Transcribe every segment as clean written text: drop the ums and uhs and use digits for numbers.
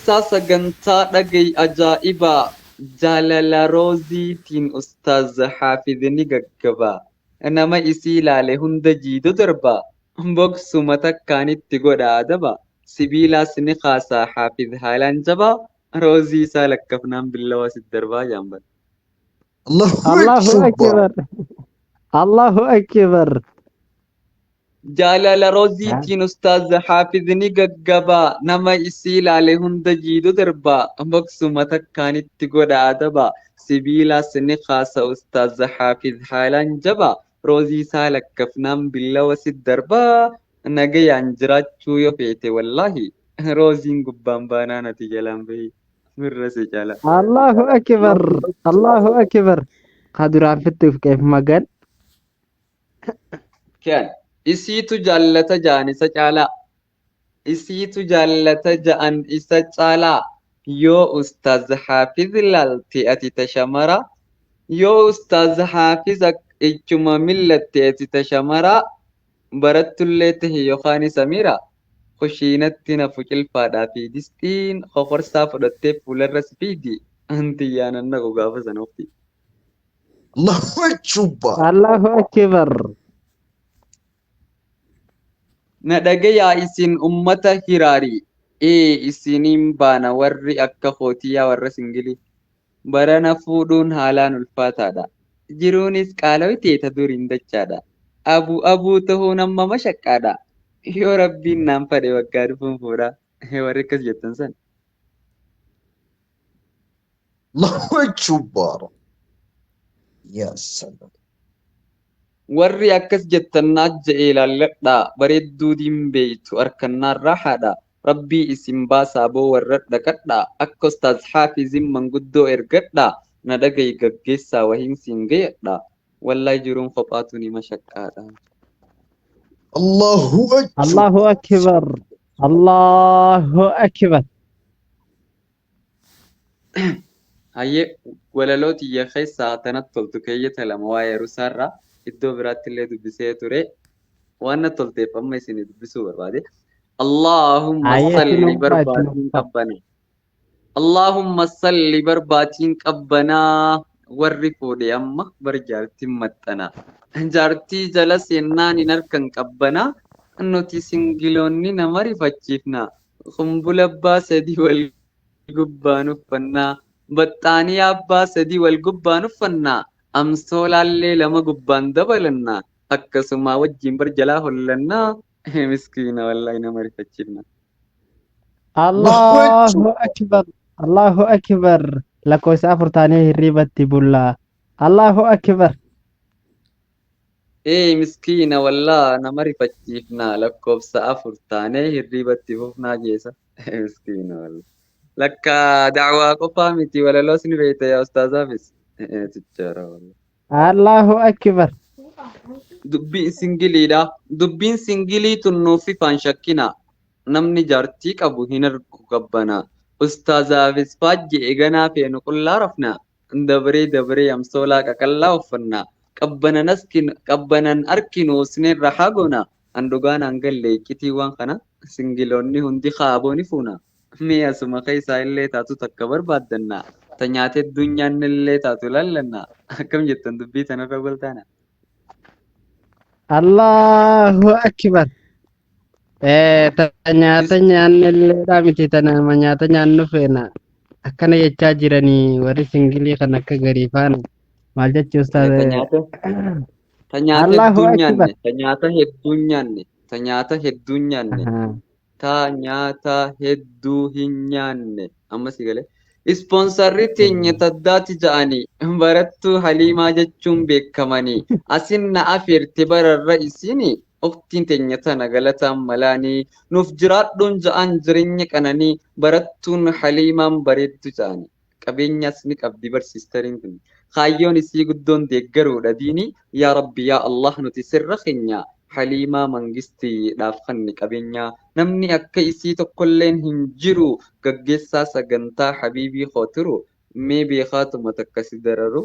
gaggeessaa sagantaa dhagay ajaa'ibaa jaalala rooziitiin ustaaz Haafidni gaggabaa nama isii ilaale hunda jiidoo darbaa boksuma takkaanitti godha adaba sibiilaas ni kaasaa Haafid haalaan jabaa roozii isaa lakkafnaan billawa sit darbaa jaamban. Allahu akbar. Allahu akbar. Jaalala rooziitiin ustaaz Haafidni gaggabaa nama isii ilaale hunda jiidoo darbaa boksuma takkaanitti godha adaba sibiilaas ni kaasa ustaaz Haafid haalaan jabaa roozii isaa lakkafnaan billawa sit darbaa nagayaan jiraachuu yoo feete wallaahi rooziin gubbaan baanaan ati jalaan bahi mirra si jala. Allahu akbar. Allahu akbar. Kaduraan fittuuf qeef magan. Kan isiitu jaallata ja'an isa caalaa isiitu jaallata ja'an isa caalaa yoo ustaaz Haafiz ilaalte ati tashamara yoo ustaaz Haafiz ichuma millatte ati tashamara barattullee tahe yookaan isa mira kushiinatti nafu cilfaadhaa fi distiin kokorsaa fudhattee fuularra si fiidi anti yaananna gaafa sana ofti. Allahu akbar. Na dhagayaa isin ummata hiraarii isiniin baana warri akka kootiyaa warra singilii barana fuudhuun haalaan ulfaataadha jiruunis qaala'oo teeta duriin dachaadha abuu ta'uun amma mashaqqaadha yoo rabbiin naan fedhe waggaa dhufuun fuudha warri akkas jettan san. Warri akkas jettannaa je'ee ilaalladha bareedduu diimbeeytu harkannaan raahaadha rabbii isin baasaa boo warra dhaqadha akka ustaaz Haafizin manguddoo ergadha na dhagayi gaggeessaa wahiin siin gayadha wallaahi jiruun kophaatu ni mashaqqaadha. Allahu akbar. Allahu akbar. Hayyee walaloo xiyya keessaa tanatti toltu keeyyata lama waa'ee rusaarraa iddoo biraatti illee dubbisee ture waan na tolteef amma isin dubbisuu barbaade. Allahumma salli barbaatiin qabbanaa. Allahumma salli barbaatiin qabbanaa warri fuudhe amma bar jaartiin maxxanaa. Jaartii jala seennaan hin harkan qabbanaa nuti singiloonni nama rifachiifnaa. Kumbula abbaa sadii wal gubbaan uffannaa. Baxxaanii abbaa sadii wal gubbaan uffannaa. Amsoolaallee lama gubbaan dabalannaa. Akkasuma wajjin bar jalaa hollannaa. Miskiina wallaahi nama rifachiifna. Allahu akbar. Allahu akbar. Lakkoofsa afur taanee hirribatti bullaa. Allahu akbar. Miskiina wallaa nama rifachiifna lakkoofsa afur taanee hirribatti fufnaa jeesa. Miskiina wallaa. Lakka da'waa qofaa miti walaloos ni beekta yaa ustaazaafis. Tichaara wallaa. Allahu akbar. Dubbiin singiliidha. Dubbiin singilii tunnuufi faan shakkina. Namni jaartii qabu hin argu qabbanaa. Ustaazaafis faajje eeganaa feenu qullaa rafnaa. Dabaree amsoolaa qaqallaa uffannaa. Qabbanan arkinu sineen rahaa goonaa. Andugaan hangallee qitiiwwan kana singiloonni hundi kaaboo ni fuuna. Mee asuma keessaa illee taatu takka barbaaddannaa. Ta nyaatee addunyaan illee taatu lallannaa. Akkam jettan dubbii tanarra goltaana. Allahu akbar. Nyaata nyaannelleedhaa miti tanama nyaata nyaannu feena. Akkana jechaa jiranii warri singilii kan akka garii faana. Maal jechuu ustaadha? Ta nyaata hedduun nyaanne. Ta nyaata hedduu hin nyaanne. Amma si galee. Ispoonsarri teenya taddaati ja'anii barattuu Haliimaa jechuun beekamanii asin na afeerte bararra isinii oftiin teenya tana galataan malaanii nuuf jiraadhuun ja'an jireenya qananii barattuun Haliimaan bareeddu ja'anii qabeenyas ni qabdi barsiistariin kun kaayyoon isii guddoon deeggaruudha diinii yaa rabbi yaa Allah nuti sirra keenya Haliimaa mangistiidhaaf kanni qabeenyaa namni akka isii tokkolleen hin jiru gaggeessaa sagantaa Habiibii Khootiru mee beekaatuma takkasi dararu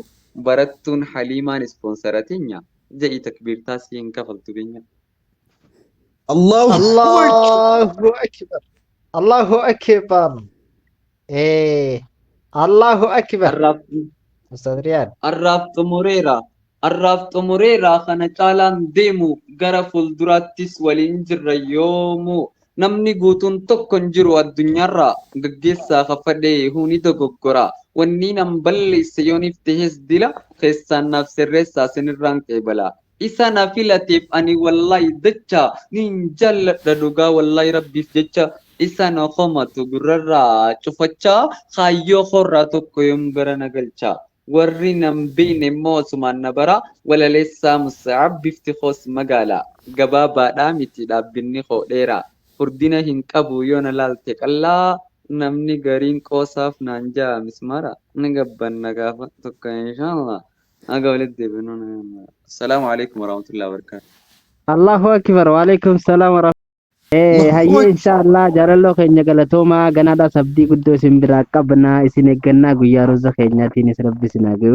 barattuun Haliimaan ispoonsara teenya ja'i takbiirtaa si hin kafaltu beenya. Allahu akbar. Allahu akbar. Allahu akbar. Arraaf Ustaz Riyad. arraaf xumureera. Arraaf xumureera kana caalaan deemu gara fuulduraattis waliin jirra yoomuu. Namni guutuun tokko hin jiru addunyaarra gaggeessaa kafadhee huni dogoggora. Wanni nan balleesse yooniif tahes dila keessaan naaf sirreessaa sinirraan qeebala. Isa na filateef ani wallahi dacha nin jalladha dhugaa wallahi rabbiif jecha isa na komatu gurrarraa cufachaa kaayyoo korraa tokko yoom gara na galcha. Warri nan beekne immoo osumaan na bara walaleessaa Musaab bifti koos magaala. Gabaabaadhaa miti dhaabbinni koo dheera. Furdina hin qabu yoo na laalte qallaa namni gariin qoosaaf naan ja'a mismara. Ni gabbanna gaafa tokko inshallah. Aga walitti deebinu. Assalaamu alaikum warahmatullahi wabarakatuh. Allahu akbar. Waalaikum salam warahmatullahi. Hayyee inshallah jaalalloo keenya galatooma ganaadhaa sabdii guddoo isin biraa qabna isin eeggannaa guyyaa roza keenyaatiin is rabbi isin haa gahu.